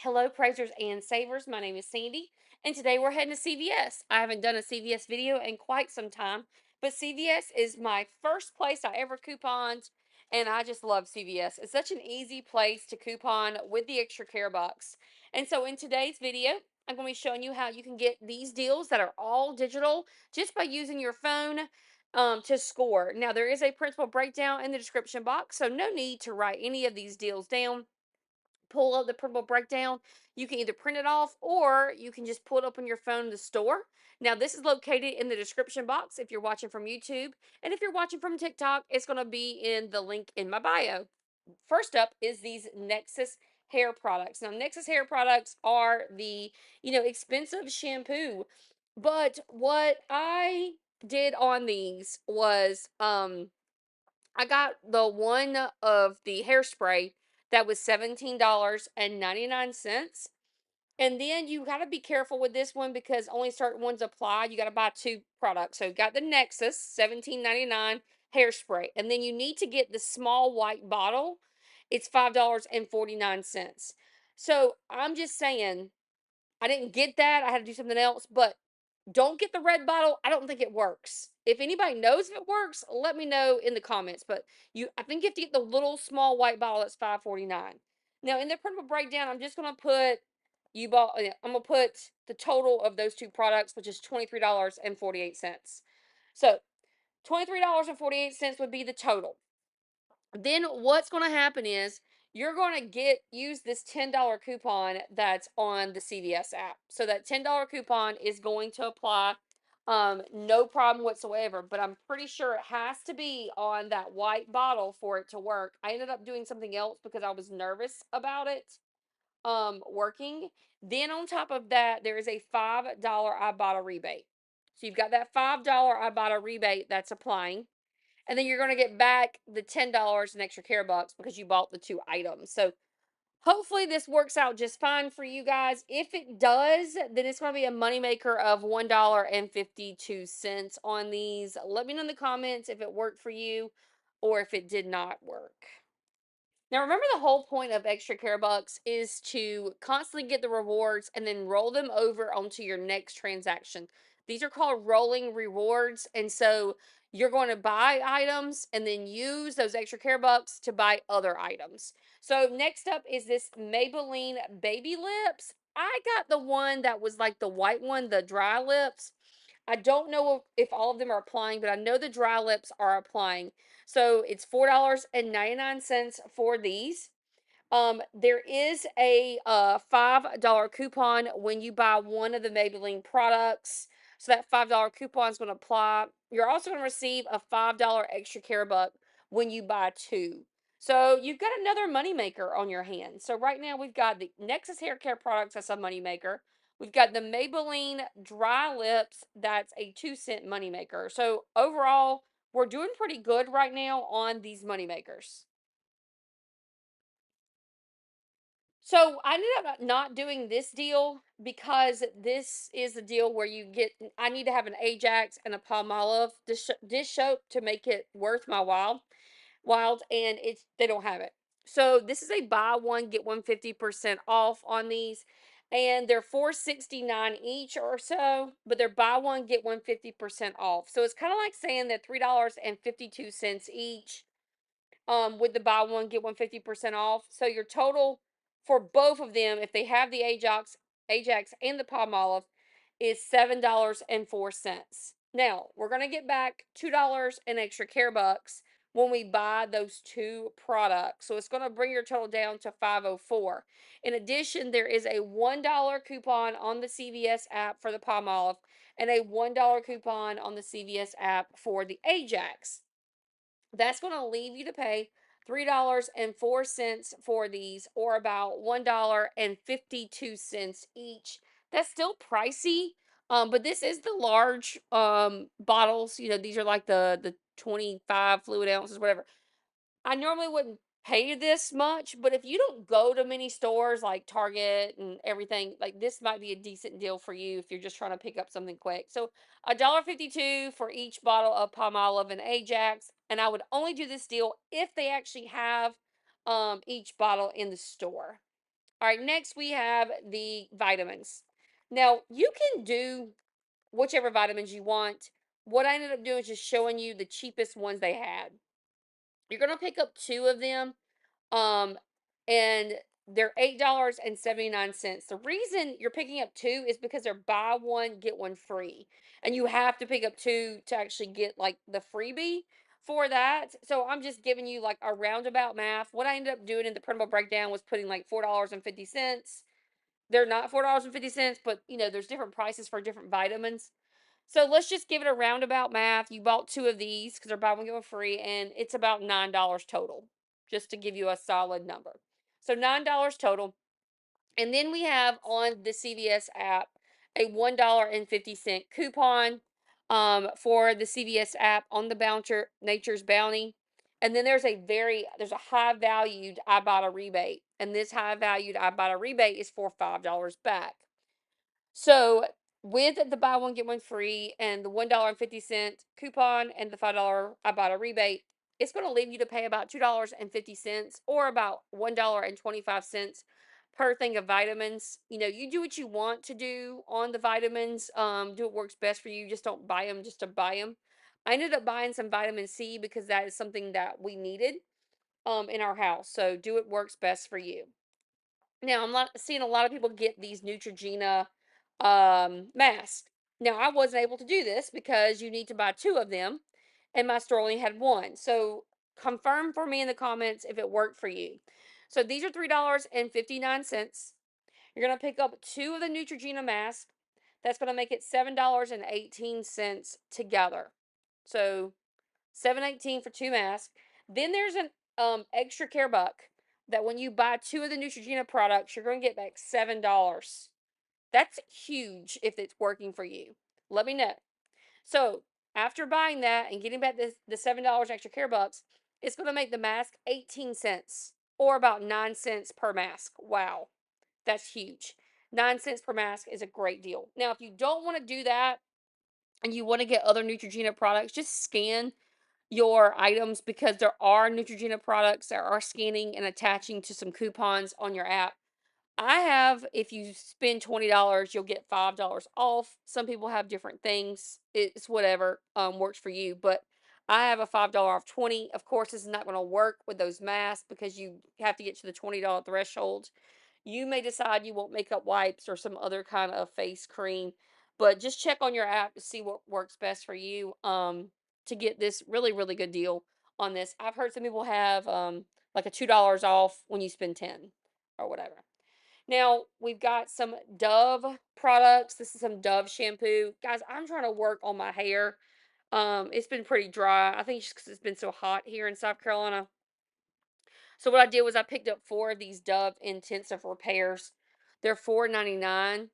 Hello, praisers and savers. My name is Sandy, and today we're heading to CVS. I haven't done a CVS video in quite some time, but CVS is my first place I ever couponed, and I just love CVS. It's such an easy place to coupon with the extra care box. And so, in today's video, I'm going to be showing you how you can get these deals that are all digital just by using your phone to score. Now, there is a principal breakdown in the description box, so no need to write any of these deals down. Pull up the purple breakdown. You can either print it off or you can just pull it up on your phone in the store. Now, this is located in the description box if you're watching from YouTube. And if you're watching from TikTok, it's going to be in the link in my bio. First up is these Nexus hair products. Now, Nexus hair products are the, expensive shampoo. But what I did on these was I got the one of the hairspray that was $17.99. And then you got to be careful with this one because only certain ones apply. You got to buy two products. So you got the Nexus 17.99 hairspray. And then you need to get the small white bottle. It's $5.49. So I'm just saying I didn't get that. I had to do something else, but don't get the red bottle. I don't think it works. If anybody knows if it works, let me know in the comments. But I think you have to get the little small white bottle that's $5.49. Now in the printable breakdown, I'm just gonna put I'm gonna put the total of those two products, which is $23.48. So $23.48 would be the total. Then what's going to happen is you're going to use this $10 coupon that's on the CVS app. So that $10 coupon is going to apply, no problem whatsoever, but I'm pretty sure it has to be on that white bottle for it to work. I ended up doing something else because I was nervous about it working. Then on top of that, there is a $5 Ibotta rebate. So you've got that $5 Ibotta rebate that's applying. And then you're going to get back the $10 in extra care bucks because you bought the two items. So hopefully this works out just fine for you guys. If it does, then it's going to be a moneymaker of $1.52 on these. Let me know in the comments if it worked for you or if it did not work. Now, remember the whole point of extra care bucks is to constantly get the rewards and then roll them over onto your next transaction. These are called rolling rewards. And so you're going to buy items and then use those extra care bucks to buy other items. So next up is this Maybelline Baby Lips. I got the one that was like the white one, the dry lips. I don't know if all of them are applying, but I know the dry lips are applying. So it's $4.99 for these. There is a $5 coupon when you buy one of the Maybelline products. So that $5 coupon is going to apply. You're also going to receive a $5 extra care buck when you buy two. So you've got another moneymaker on your hands. So right now we've got the Nexus hair care products, that's a moneymaker. We've got the Maybelline dry lips, that's a 2-cent moneymaker. So overall, we're doing pretty good right now on these moneymakers. So I ended up not doing this deal because this is the deal where I need to have an Ajax and a Palmolive dish soap to make it worth my wild, and they don't have it. So this is a buy one get one 50% off on these, and they're $4.69 each or so, but they're buy one get one 50% off. So it's kind of like saying that $3.52 each with the buy one get one 50% off. So your total for both of them, if they have the Ajax and the Palmolive, is $7.04. Now we're gonna get back $2 in extra care bucks when we buy those two products. So it's gonna bring your total down to 504. In addition, there is a $1 coupon on the CVS app for the Palmolive and a $1 coupon on the CVS app for the Ajax. That's going to leave you to pay $3.04 for these, or about $1.52 each. That's still pricey, but this is the large bottles. These are like the 25 fluid ounces, whatever. I normally wouldn't pay this much, but if you don't go to many stores like Target and everything, like this might be a decent deal for you if you're just trying to pick up something quick. So $1.52 for each bottle of Palmolive and Ajax, and I would only do this deal if they actually have each bottle in the store. All right, next we have the vitamins. Now, you can do whichever vitamins you want. What I ended up doing is just showing you the cheapest ones they had. You're going to pick up two of them. Um, and they're $8.79. The reason you're picking up two is because they're buy one, get one free. And you have to pick up two to actually get like the freebie for that. So I'm just giving you like a roundabout math. What I ended up doing in the printable breakdown was putting like $4.50. They're not $4.50, but there's different prices for different vitamins. So let's just give it a roundabout math. You bought two of these because they're buy one get one free, and it's about $9 total, just to give you a solid number. So $9 total, and then we have on the CVS app a $1.50 coupon for the CVS app on the Bouncer Nature's Bounty. And then there's a high valued Ibotta rebate, and this high valued Ibotta rebate is for $5 back. So with the buy one get one free and the $1.50 coupon and the $5 Ibotta rebate, it's going to leave you to pay about $2.50 or about $1.25 per thing of vitamins. You do what you want to do on the vitamins. Do what works best for you. Just don't buy them just to buy them. I ended up buying some vitamin C because that is something that we needed in our house. So do what works best for you. Now, I'm not seeing a lot of people get these Neutrogena masks. Now, I wasn't able to do this because you need to buy two of them, and my store only had one. So, confirm for me in the comments if it worked for you. So, these are $3.59. You're going to pick up two of the Neutrogena masks. That's going to make it $7.18 together. So, 7.18 for two masks. Then there's an extra care buck that when you buy two of the Neutrogena products, you're going to get back $7. That's huge if it's working for you. Let me know. So after buying that and getting back the $7 extra care bucks, it's going to make the mask 18 cents or about 9 cents per mask. Wow, that's huge. 9 cents per mask is a great deal. Now, if you don't want to do that and you want to get other Neutrogena products, just scan your items because there are Neutrogena products that are scanning and attaching to some coupons on your app. I have, if you spend $20, you'll get $5 off. Some people have different things. It's whatever works for you. But I have a $5 off 20. Of course, this is not going to work with those masks because you have to get to the $20 threshold. You may decide you want makeup wipes or some other kind of face cream, but just check on your app to see what works best for you to get this really, really good deal on this. I've heard some people have like a $2 off when you spend 10 or whatever. Now, we've got some Dove products. This is some Dove shampoo. Guys, I'm trying to work on my hair. It's been pretty dry. I think it's just because it's been so hot here in South Carolina. So what I did was I picked up four of these Dove Intensive Repairs. They're $4.99.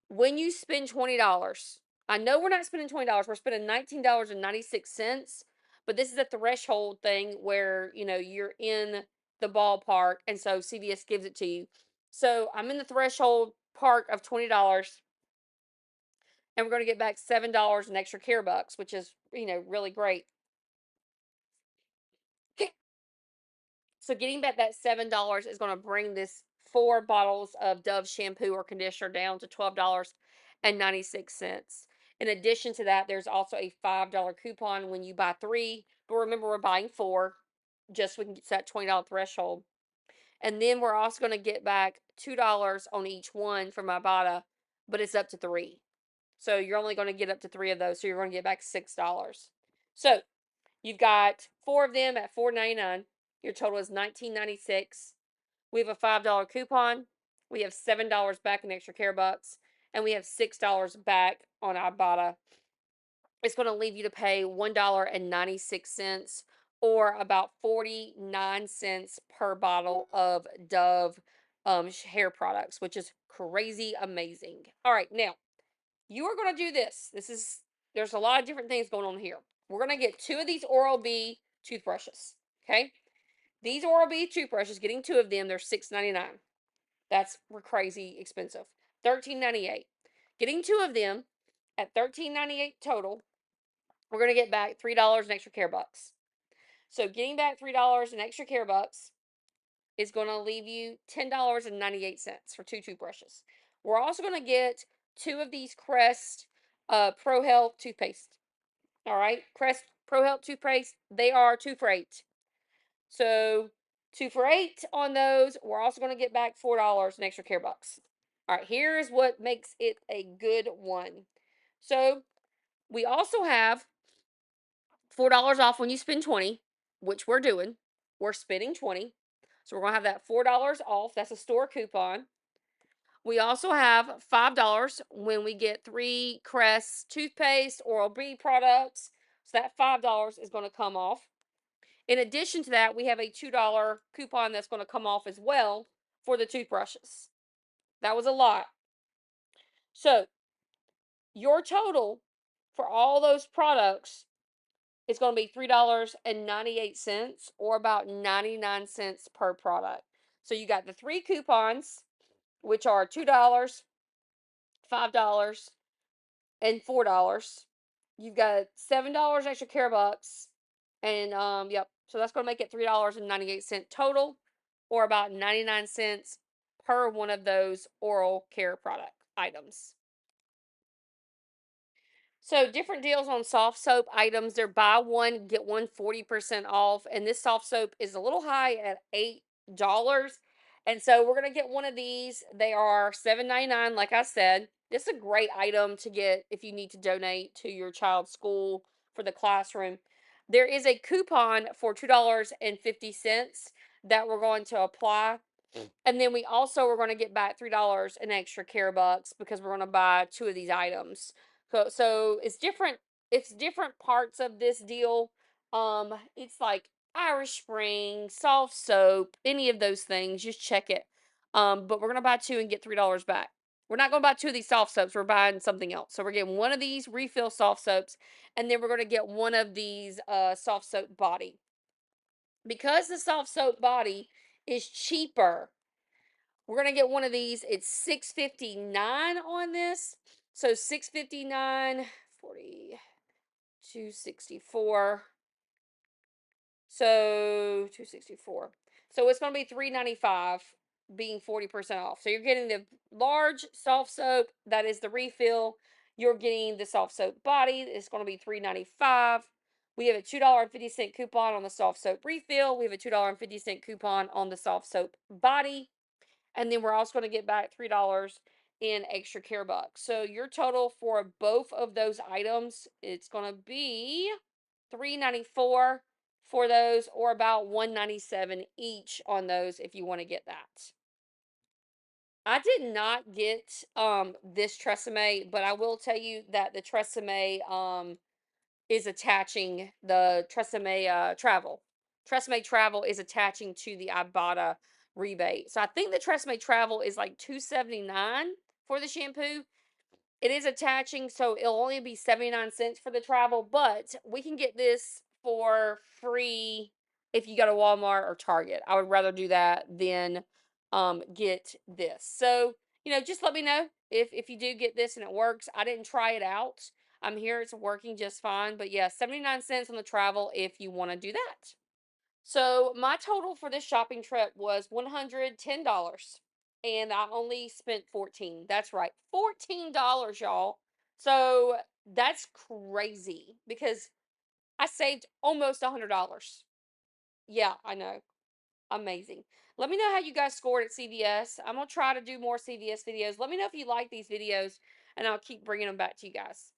When you spend $20, I know we're not spending $20. We're spending $19.96. But this is a threshold thing where, you're in the ballpark. And so CVS gives it to you. So I'm in the threshold part of $20. And we're going to get back $7 in extra care bucks, which is, really great. So getting back that $7 is going to bring this four bottles of Dove shampoo or conditioner down to $12.96. In addition to that, there's also a $5 coupon when you buy three. But remember, we're buying four just so we can get to that $20 threshold. And then we're also going to get back $2 on each one from Ibotta, but it's up to three. So you're only going to get up to three of those. So you're going to get back $6. So you've got four of them at $4.99. Your total is $19.96. We have a $5 coupon. We have $7 back in extra care bucks. And we have $6 back on Ibotta. It's going to leave you to pay $1.96 or about 49 cents per bottle of Dove hair products, which is crazy amazing. All right, now you are going to do this. There's a lot of different things going on here. We're going to get two of these Oral-B toothbrushes. Okay, these Oral-B toothbrushes, getting two of them, they're $6.99. That's crazy expensive. $13.98. Getting two of them at $13.98 total, we're going to get back $3 in extra care bucks. So getting back $3 in extra care bucks, is going to leave you $10.98 for two toothbrushes. We're also going to get two of these Crest Pro Health toothpaste. All right, Crest Pro Health toothpaste, they are 2 for $8. So 2 for $8 on those. We're also going to get back $4 in extra care bucks. All right, here's what makes it a good one. So we also have $4 off when you spend 20, which we're doing. We're spending 20. So we're going to have that $4 off. That's a store coupon. We also have $5 when we get 3 Crest toothpaste, Oral-B products. So that $5 is going to come off. In addition to that, we have a $2 coupon that's going to come off as well for the toothbrushes. That was a lot. So your total for all those products is going to be $3.98 or about 99 cents per product. So you got the 3 coupons, which are $2, $5, and $4. You've got $7 extra care bucks. And yep. So that's going to make it $3.98 total or about 99 cents per one of those oral care product items. So different deals on soft soap items. They're buy one, get one 40% off. And this soft soap is a little high at $8. And so we're gonna get one of these. They are $7.99, like I said. This is a great item to get if you need to donate to your child's school for the classroom. There is a coupon for $2.50 that we're going to apply. And then we also are going to get back $3 in extra care bucks because we're going to buy two of these items. So it's different. It's different parts of this deal. It's like Irish Spring, soft soap, any of those things. Just check it. But we're gonna buy two and get $3 back. We're not gonna buy two of these soft soaps. We're buying something else. So we're getting one of these refill soft soaps, and then we're gonna get one of these soft soap body. Because the soft soap body is cheaper, we're gonna get one of these. It's $6.59 on this. So 6.59, 40, 264. So 264. So it's gonna be $3.95 being 40% off. So you're getting the large soft soap, that is the refill. You're getting the soft soap body. It's gonna be $3.95. We have a $2.50 coupon on the soft soap refill. We have a $2.50 coupon on the soft soap body. And then we're also going to get back $3 in extra care bucks. So your total for both of those items, it's going to be $3.94 for those, or about $1.97 each on those if you want to get that. I did not get this Tresemme, but I will tell you that the Tresemme is attaching the Tresemme Travel. Tresemme Travel is attaching to the Ibotta rebate. So I think the Tresemme Travel is like $2.79 for the shampoo. It is attaching, so it'll only be 79 cents for the travel, but we can get this for free if you go to Walmart or Target. I would rather do that than get this. So, just let me know if you do get this and it works. I didn't try it out. I'm here, it's working just fine. But yeah, 79 cents on the travel if you want to do that. So my total for this shopping trip was $110. And I only spent 14. That's right. $14, y'all. So that's crazy because I saved almost $100. Yeah, I know. Amazing. Let me know how you guys scored at CVS. I'm going to try to do more CVS videos. Let me know if you like these videos, and I'll keep bringing them back to you guys.